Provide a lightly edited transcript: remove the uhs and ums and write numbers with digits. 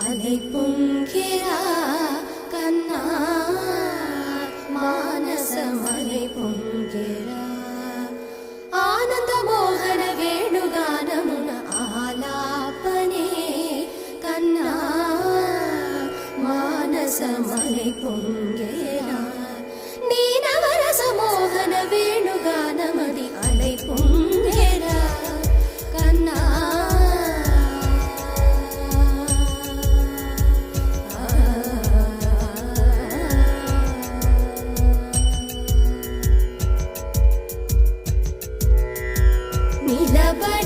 அலை பொங்கிறா கண்ணா మానసమలై పొంగెరా ఆనంద మోహన వేణుగానమున ఆలాపనే కన్నా మానసమలై పొంగెరా నీ నవరస మోహన వేణుగానమది అలై పొంగెరా కన్నా నిలబడి